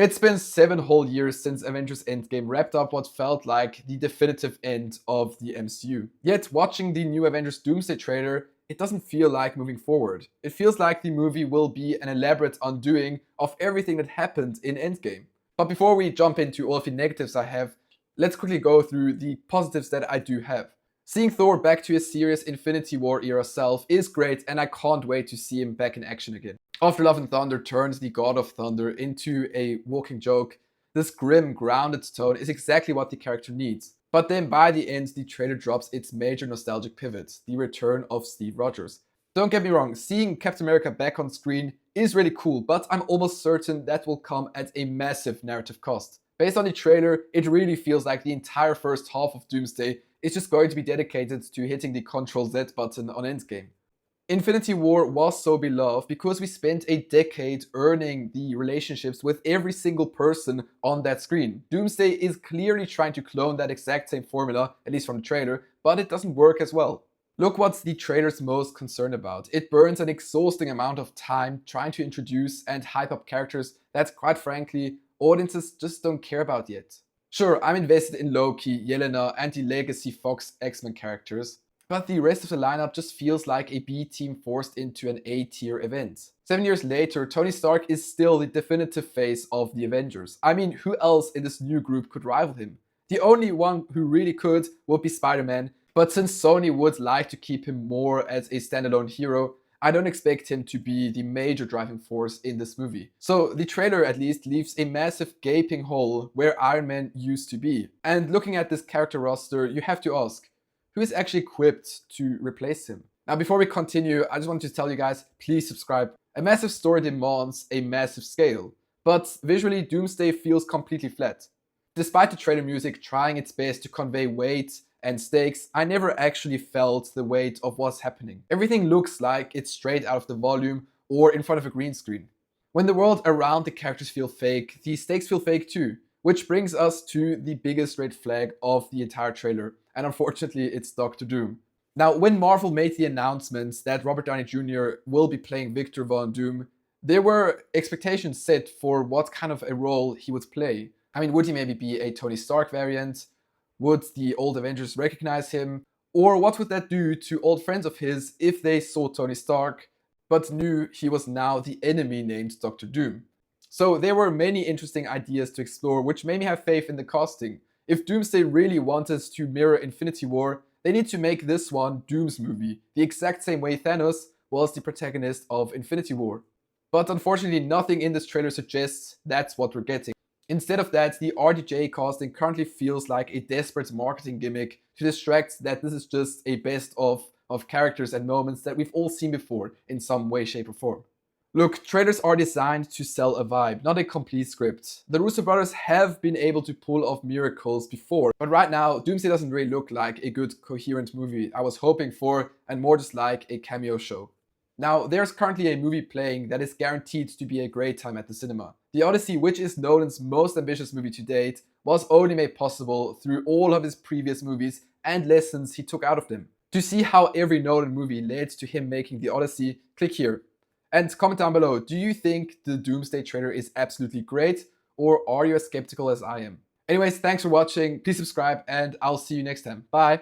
It's been 7 whole years since Avengers Endgame wrapped up what felt like the definitive end of the MCU. Yet, watching the new Avengers Doomsday trailer, it doesn't feel like moving forward. It feels like the movie will be an elaborate undoing of everything that happened in Endgame. But before we jump into all of the negatives I have, let's quickly go through the positives that I do have. Seeing Thor back to his serious Infinity War era self is great, and I can't wait to see him back in action again. After Love and Thunder turns the God of Thunder into a walking joke, this grim, grounded tone is exactly what the character needs. But then by the end, the trailer drops its major nostalgic pivot, the return of Steve Rogers. Don't get me wrong, seeing Captain America back on screen is really cool, but I'm almost certain that will come at a massive narrative cost. Based on the trailer, it really feels like the entire first half of Doomsday is just going to be dedicated to hitting the Ctrl-Z button on Endgame. Infinity War was so beloved because we spent a decade earning the relationships with every single person on that screen. Doomsday is clearly trying to clone that exact same formula, at least from the trailer, but it doesn't work as well. Look what's the trailer's most concerned about. It burns an exhausting amount of time trying to introduce and hype up characters that, quite frankly, audiences just don't care about yet. Sure, I'm invested in Loki, Yelena, and the legacy Fox X-Men characters, but the rest of the lineup just feels like a B team forced into an A tier event. 7 years later, Tony Stark is still the definitive face of the Avengers. I mean, who else in this new group could rival him? The only one who really could would be Spider-Man, but since Sony would like to keep him more as a standalone hero, I don't expect him to be the major driving force in this movie. So the trailer at least leaves a massive gaping hole where Iron Man used to be. And looking at this character roster, you have to ask, who is actually equipped to replace him? Now before we continue, I just want to tell you guys, please subscribe. A massive story demands a massive scale, but visually Doomsday feels completely flat. Despite the trailer music trying its best to convey weight and stakes, I never actually felt the weight of what's happening. Everything looks like it's straight out of the volume or in front of a green screen. When the world around the characters feel fake, the stakes feel fake too. Which brings us to the biggest red flag of the entire trailer, and unfortunately it's Doctor Doom. Now, when Marvel made the announcement that Robert Downey Jr. will be playing Victor Von Doom, there were expectations set for what kind of a role he would play. I mean, would he maybe be a Tony Stark variant? Would the old Avengers recognize him? Or what would that do to old friends of his if they saw Tony Stark, but knew he was now the enemy named Doctor Doom? So there were many interesting ideas to explore, which made me have faith in the casting. If Doomsday really wanted to mirror Infinity War, they need to make this one Doom's movie, the exact same way Thanos was the protagonist of Infinity War. But unfortunately, nothing in this trailer suggests that's what we're getting. Instead of that, the RDJ casting currently feels like a desperate marketing gimmick to distract that this is just a best of characters and moments that we've all seen before in some way, shape, or form. Look, trailers are designed to sell a vibe, not a complete script. The Russo brothers have been able to pull off miracles before, but right now, Doomsday doesn't really look like a good, coherent movie I was hoping for, and more just like a cameo show. Now, there's currently a movie playing that is guaranteed to be a great time at the cinema. The Odyssey, which is Nolan's most ambitious movie to date, was only made possible through all of his previous movies and lessons he took out of them. To see how every Nolan movie led to him making the Odyssey, click here. And comment down below, do you think the Doomsday trailer is absolutely great, or are you as skeptical as I am? Anyways, thanks for watching, please subscribe, and I'll see you next time. Bye!